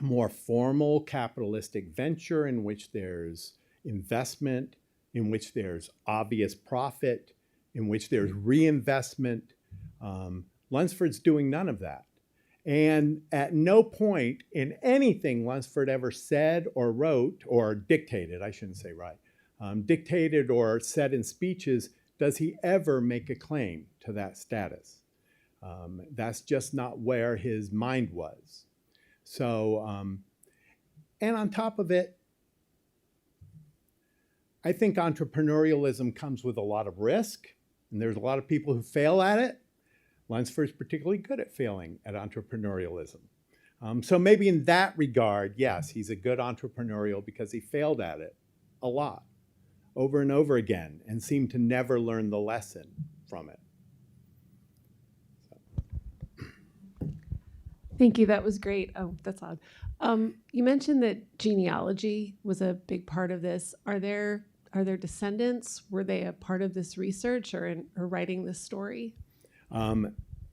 more formal capitalistic venture in which there's investment, in which there's obvious profit, in which there's reinvestment. Lunsford's doing none of that. And at no point in anything Lunsford ever said or wrote, or dictated, I shouldn't say right, dictated or said in speeches, does he ever make a claim to that status. That's just not where his mind was. So, and on top of it, I think entrepreneurialism comes with a lot of risk, and there's a lot of people who fail at it. Lunsford's particularly good at failing at entrepreneurialism. So maybe in that regard, yes, he's a good entrepreneurial because he failed at it a lot, over and over again, and seemed to never learn the lesson from it. Thank you. That was great. Oh, that's loud. You mentioned that genealogy was a big part of this. Are there descendants? Were they a part of this research or writing this story?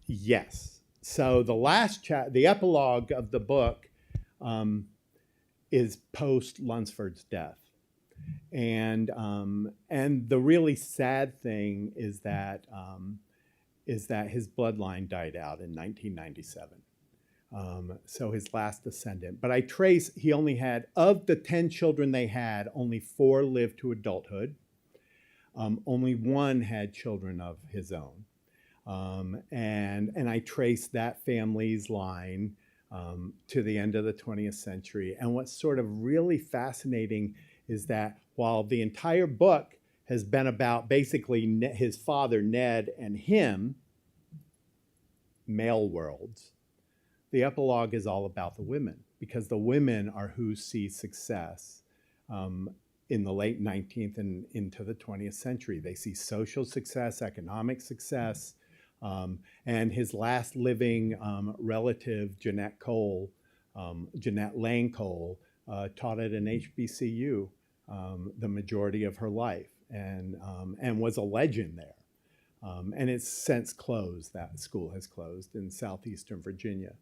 Yes. So the last the epilogue of the book is post Lunsford's death, and the really sad thing is that his bloodline died out in 1997. So his last descendant. But I trace, he only had, of the 10 children they had, only 4 lived to adulthood. Only 1 had children of his own. And I trace that family's line to the end of the 20th century. And what's sort of really fascinating is that while the entire book has been about basically his father, Ned, and him, male worlds, the epilogue is all about the women, because the women are who see success in the late 19th and into the 20th century. They see social success, economic success, and his last living relative, Jeanette Lane Cole, taught at an HBCU the majority of her life, and was a legend there. And it's since closed. That school has closed in southeastern Virginia.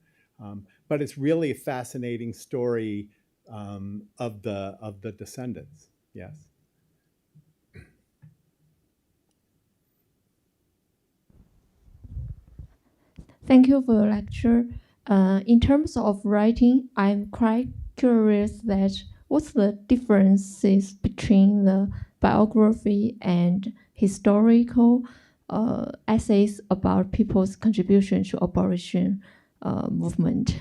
But it's really a fascinating story of the descendants. Yes. Thank you for your lecture. In terms of writing, I'm quite curious that what's the differences between the biography and historical essays about people's contribution to abolition movement?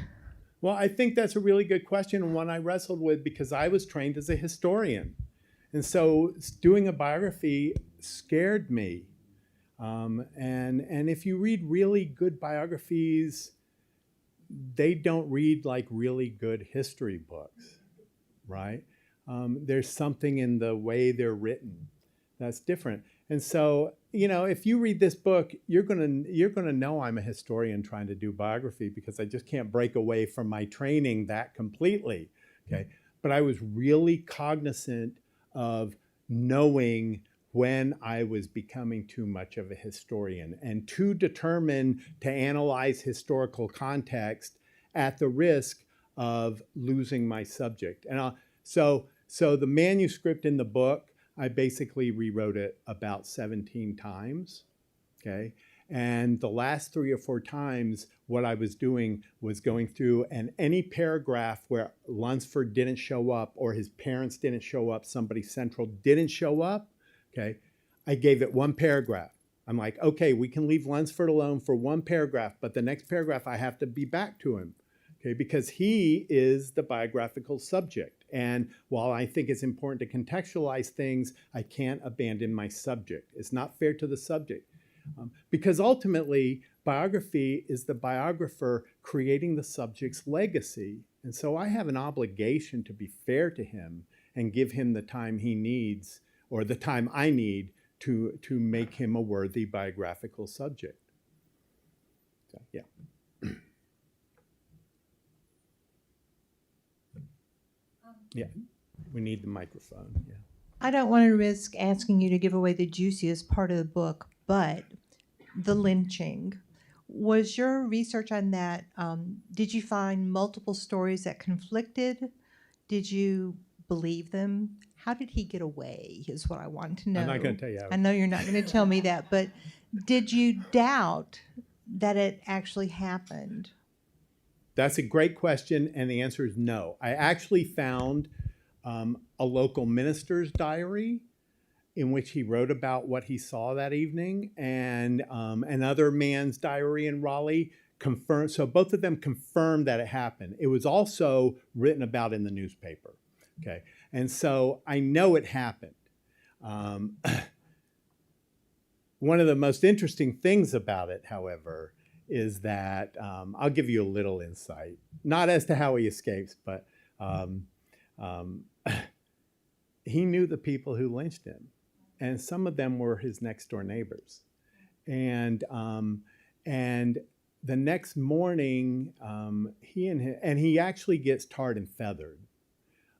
Well, I think that's a really good question, and one I wrestled with because I was trained as a historian. And so doing a biography scared me. And if you read really good biographies, they don't read like really good history books, right? There's something in the way they're written that's different. And so, you know, if you read this book, you're gonna know I'm a historian trying to do biography, because I just can't break away from my training that completely. Okay, but I was really cognizant of knowing when I was becoming too much of a historian, and too determined to analyze historical context at the risk of losing my subject. And so the manuscript in the book, I basically rewrote it about 17 times, okay? And the last 3 or 4 times, what I was doing was going through, and any paragraph where Lunsford didn't show up, or his parents didn't show up, somebody central didn't show up, okay, I gave it 1 paragraph. I'm like, okay, we can leave Lunsford alone for 1 paragraph, but the next paragraph I have to be back to him, okay, because he is the biographical subject. And while I think it's important to contextualize things, I can't abandon my subject. It's not fair to the subject. Because ultimately, biography is the biographer creating the subject's legacy. And so I have an obligation to be fair to him and give him the time he needs, or the time I need, to make him a worthy biographical subject. So, yeah. Yeah, we need the microphone. Yeah. I don't want to risk asking you to give away the juiciest part of the book, but the lynching. Was your research on that, did you find multiple stories that conflicted? Did you believe them? how did he get away is what I want to know. I'm not going to tell you how. I know you're not going to tell me that, but did you doubt that it actually happened? That's a great question, and the answer is no. I actually found a local minister's diary in which he wrote about what he saw that evening, and another man's diary in Raleigh confirmed. So both of them confirmed that it happened. It was also written about in the newspaper. Okay, and so I know it happened. One of the most interesting things about it, however, is that I'll give you a little insight, not as to how he escapes, but he knew the people who lynched him, and some of them were his next door neighbors. And the next morning, he actually gets tarred and feathered.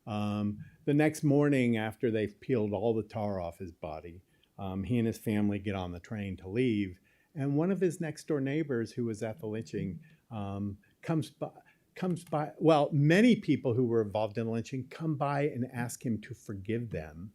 The next morning, after they've peeled all the tar off his body, he and his family get on the train to leave. And one of his next door neighbors who was at the lynching comes by. Well, many people who were involved in the lynching come by and ask him to forgive them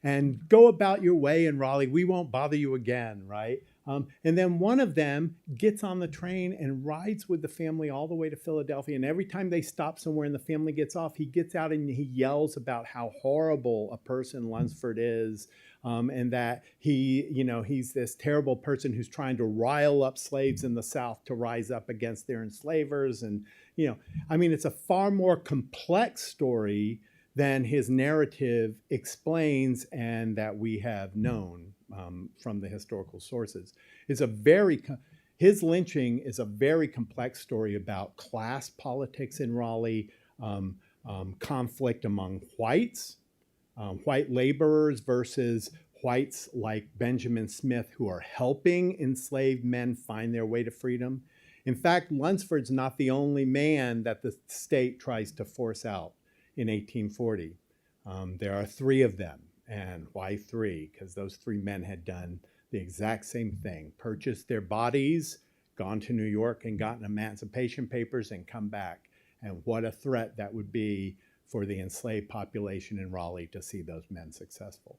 and go about your way in Raleigh. We won't bother you again, right? And then one of them gets on the train and rides with the family all the way to Philadelphia. And every time they stop somewhere and the family gets off, he gets out and he yells about how horrible a person Lunsford is, and that he's this terrible person who's trying to rile up slaves in the South to rise up against their enslavers. And, it's a far more complex story than his narrative explains and that we have known from the historical sources. His lynching is a very complex story about class politics in Raleigh, conflict among whites, white laborers versus whites like Benjamin Smith who are helping enslaved men find their way to freedom. In fact, Lunsford's not the only man that the state tries to force out in 1840. There are three of them. And why three? Because those three men had done the exact same thing, purchased their bodies, gone to New York and gotten emancipation papers and come back. And what a threat that would be for the enslaved population in Raleigh to see those men successful,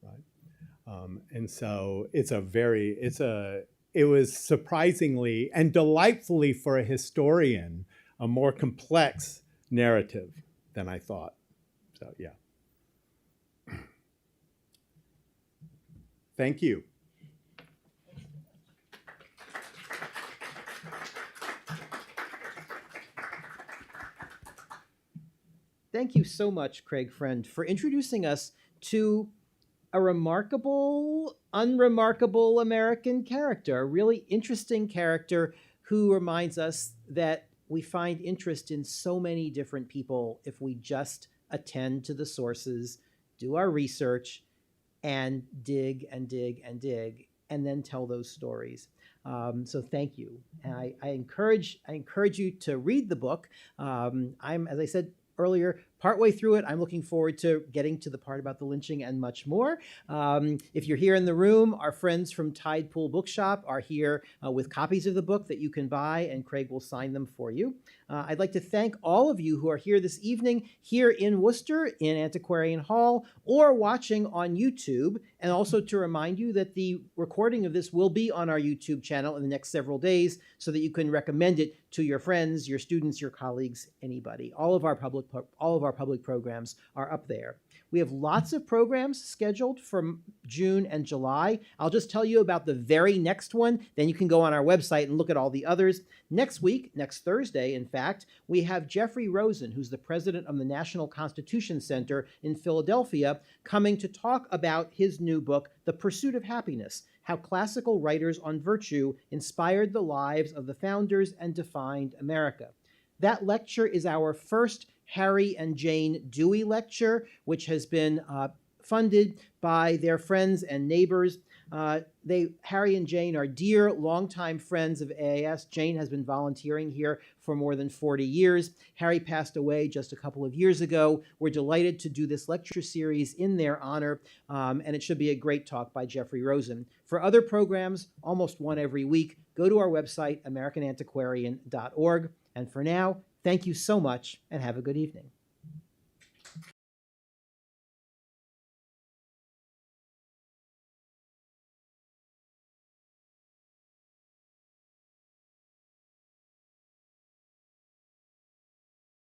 right? And so it was surprisingly and delightfully for a historian, a more complex narrative than I thought. So, yeah. Thank you. Thank you so much, Craig Friend, for introducing us to a remarkable, unremarkable American character, a really interesting character who reminds us that we find interest in so many different people if we just attend to the sources, do our research, and dig and dig and dig, and then tell those stories. So thank you. And I encourage you to read the book. As I said earlier, partway through it, I'm looking forward to getting to the part about the lynching and much more. If you're here in the room, our friends from Tide Pool Bookshop are here with copies of the book that you can buy, and Craig will sign them for you. I'd like to thank all of you who are here this evening, here in Worcester, in Antiquarian Hall, or watching on YouTube, and also to remind you that the recording of this will be on our YouTube channel in the next several days so that you can recommend it to your friends, your students, your colleagues, anybody. All of our public programs are up there. We have lots of programs scheduled for June and July. I'll just tell you about the very next one, then you can go on our website and look at all the others. Next week, next Thursday, in fact, we have Jeffrey Rosen, who's the president of the National Constitution Center in Philadelphia, coming to talk about his new book, The Pursuit of Happiness: How Classical Writers on Virtue Inspired the Lives of the Founders and Defined America. That lecture is our first Harry and Jane Dewey lecture, which has been funded by their friends and neighbors. Harry and Jane are dear, longtime friends of AAS. Jane has been volunteering here for more than 40 years. Harry passed away just a couple of years ago. We're delighted to do this lecture series in their honor, and it should be a great talk by Jeffrey Rosen. For other programs, almost one every week, go to our website, americanantiquarian.org. And for now, thank you so much and have a good evening.